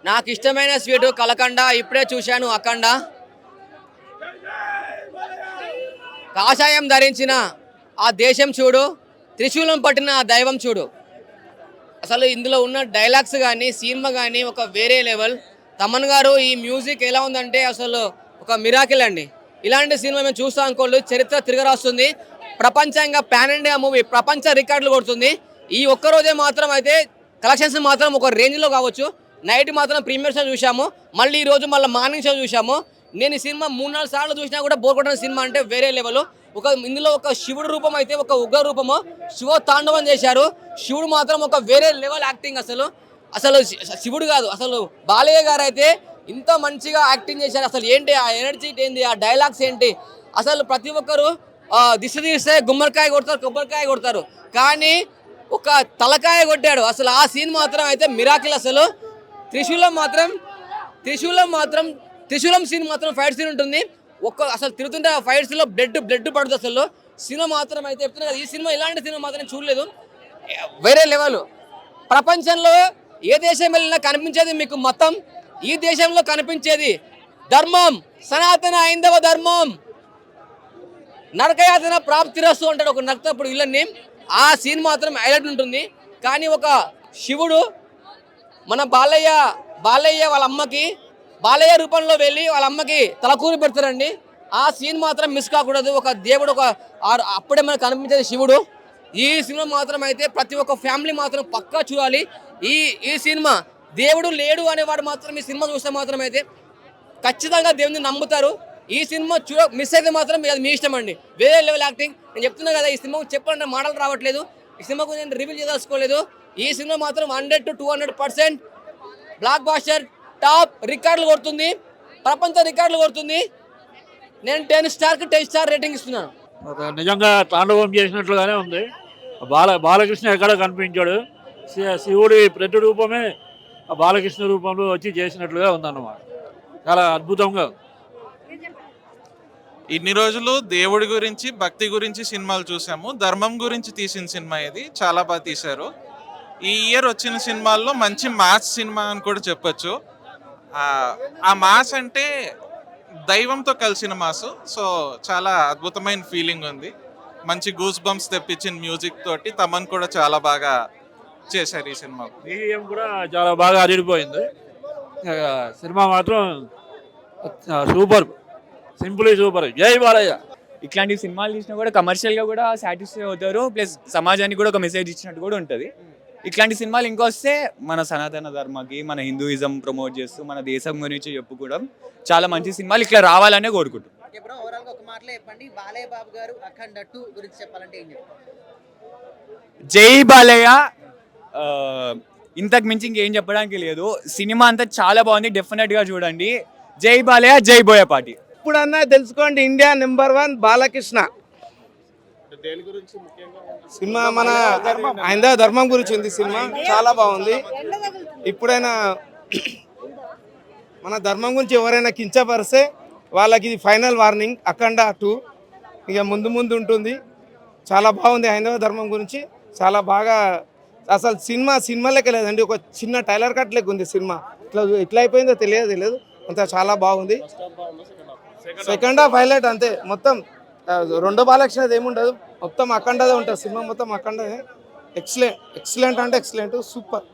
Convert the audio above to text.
నాకు ఇష్టమైన స్వీటు కలకండ. ఇప్పుడే చూశాను అఖండ. కాషాయం ధరించిన ఆ దేశం చూడు, త్రిశూలం పట్టిన ఆ దైవం చూడు. అసలు ఇందులో ఉన్న డైలాగ్స్ కానీ సినిమా కానీ ఒక వేరే లెవెల్. తమన్ గారు ఈ మ్యూజిక్ ఎలా ఉందంటే అసలు ఒక మిరాకిల్ అండి. ఇలాంటి సినిమా మేము చూస్తాం అనుకోండి, చరిత్ర తిరగరాస్తుంది. ప్రపంచంగా పాన్ ఇండియా మూవీ ప్రపంచ రికార్డులు కొడుతుంది. ఈ ఒక్కరోజే మాత్రం అయితే కలెక్షన్స్ మాత్రం ఒక రేంజ్లో కావచ్చు. నైట్ మాత్రం ప్రీమియర్ షో చూసాము, మళ్ళీ ఈరోజు మళ్ళీ మార్నింగ్ షో చూసాము. నేను ఈ సినిమా 3-4 సార్లు చూసినా కూడా బోర్ కొట్టిన సినిమా అంటే వేరే లెవెల్. ఇందులో ఒక శివుడు రూపం అయితే ఒక ఉగ్ర రూపము శివ తాండవం చేశారు. శివుడు మాత్రం ఒక వేరే లెవెల్ యాక్టింగ్. అసలు శివుడు కాదు, అసలు బాలయ్య గారు అయితే ఇంత మంచిగా యాక్టింగ్ చేశారు. అసలు ఏంటి ఆ ఎనర్జీ ఏంటి, ఆ డైలాగ్స్ ఏంటి, అసలు ప్రతి ఒక్కరు దిష్టి తీస్తే గుమ్మడికాయ కొడతారు, కొబ్బరికాయ కొడతారు, కానీ ఒక తలకాయ కొట్టాడు. అసలు ఆ సీన్ మాత్రం అయితే మిరాకిల్. అసలు త్రిశూలం సీన్ మాత్రం ఫైట్ సీన్ ఉంటుంది. అసలు తిరుగుతుంటే ఆ ఫైట్స్లో బ్లడ్ పడుతుంది. అసలు సినిమా మాత్రం అయితే చెప్తున్నా కదా, ఈ సినిమా ఇలాంటి సినిమా మాత్రం చూడలేదు. వేరే లెవెల్. ప్రపంచంలో ఏ దేశం వెళ్ళినా కనిపించేది మీకు మతం, ఈ దేశంలో కనిపించేది ధర్మం, సనాతన హైందవ ధర్మం. నరకయాతన ప్రాప్తిరస్తు అంటాడు ఒక నర్తప్పుడు విలన్ని. ఆ సీన్ మాత్రం హైలైట్ ఉంటుంది. కానీ ఒక శివుడు మన బాలయ్య వాళ్ళ అమ్మకి బాలయ్య రూపంలో వెళ్ళి వాళ్ళ అమ్మకి తలకూరు పెడతారండి. ఆ సీన్ మాత్రం మిస్ కాకూడదు. ఒక దేవుడు అప్పుడే మనకు కనిపించేది శివుడు. ఈ సినిమా మాత్రం అయితే ప్రతి ఒక్క ఫ్యామిలీ మాత్రం పక్కా చూడాలి. ఈ సినిమా దేవుడు లేడు అనేవాడు మాత్రం ఈ సినిమా చూస్తే మాత్రం అయితే ఖచ్చితంగా దేవుని నమ్ముతారు. ఈ సినిమా మిస్ అయితే మాత్రం అది మీ ఇష్టం అండి. వేరే లెవెల్ యాక్టింగ్. నేను చెప్తున్నా కదా, ఈ సినిమా చెప్పాలంటే మాటలు రావట్లేదు. ఈ సినిమాకు నేను రివీల్ చేయదలుచుకోలేదు. ఈ సినిమా మాత్రం 100 to 200% బ్లాక్ బాస్టర్ టాప్ రికార్డులు కొడుతుంది, ప్రపంచ రికార్డులు కొడుతుంది. నేను 10 స్టార్కి 10 స్టార్ రేటింగ్ ఇస్తున్నాను. నిజంగా తాండవం చేసినట్లుగానే ఉంది. బాలకృష్ణ ఎక్కడ కనిపించాడు, శివుడి ప్రతి రూపమే బాలకృష్ణ రూపంలో వచ్చి చేసినట్లుగా ఉందన్నమాట. చాలా అద్భుతంగా. ఇన్ని రోజులు దేవుడి గురించి భక్తి గురించి సినిమాలు చూసాము, ధర్మం గురించి తీసిన సినిమా ఇది. చాలా బాగా తీశారు. ఈ ఇయర్ వచ్చిన సినిమాల్లో మంచి మాస్ సినిమా అని కూడా చెప్పొచ్చు. ఆ మాస్ అంటే దైవంతో కలిసిన మాసు. సో చాలా అద్భుతమైన ఫీలింగ్ ఉంది. మంచి గూస్ బంప్స్ తెప్పించిన మ్యూజిక్ తోటి తమన్ కూడా చాలా బాగా చేశారు ఈ సినిమా. BGM కూడా చాలా బాగా అదిరిపోయింది. సినిమా మాత్రం సూపర్, సింపుల్ సూపర్. జై బాలయ్య. ఇట్లాంటి సినిమాలు తీసినా కూడా కమర్షియల్గా కూడా సాటిస్ఫై అవుతారు, ప్లస్ సమాజానికి కూడా ఒక మెసేజ్ ఇచ్చినట్టు కూడా ఉంటుంది. ఇట్లాంటి సినిమాలు ఇంకొస్తే మన సనాతన ధర్మకి, మన హిందూయిజం ప్రమోట్ చేస్తూ మన దేశం గురించి చెప్పుకోవడం చాలా మంచి సినిమాలు ఇట్లా రావాలనే కోరుకుంటున్నాం. జై బాలయ్య. ఇంతకు మించి ఇంకేం చెప్పడానికి లేదు. సినిమా అంతా చాలా బాగుంది, డెఫినెట్గా చూడండి. జై బాలయ్య, జై బోయపాటి. ఇప్పుడన్నా తెలుసుకోండి, ఇండియా #1 బాలకృష్ణ. సినిమా మన హైందవ ధర్మం గురించి ఉంది. సినిమా చాలా బాగుంది. ఇప్పుడైనా మన ధర్మం గురించి ఎవరైనా కించపరిస్తే వాళ్ళకి ఇది ఫైనల్ వార్నింగ్. అఖండ 2 ఇక ముందు ఉంటుంది. చాలా బాగుంది. హైందవ ధర్మం గురించి చాలా బాగా. అసలు సినిమా లెక్క లేదండి, ఒక చిన్న టైలర్ కట్ లెక్క ఉంది సినిమా. ఇట్లా అయిపోయిందో తెలియదు అంత చాలా బాగుంది. సెకండ్ హాఫ్ హైలైట్ అంతే. మొత్తం రెండో బాలకృష్ణది ఏముండదు, మొత్తం అఖండదే ఉంటుంది సినిమా. మొత్తం అఖండదే. ఎక్సలెంట్ అంటే ఎక్సలెంట్, సూపర్.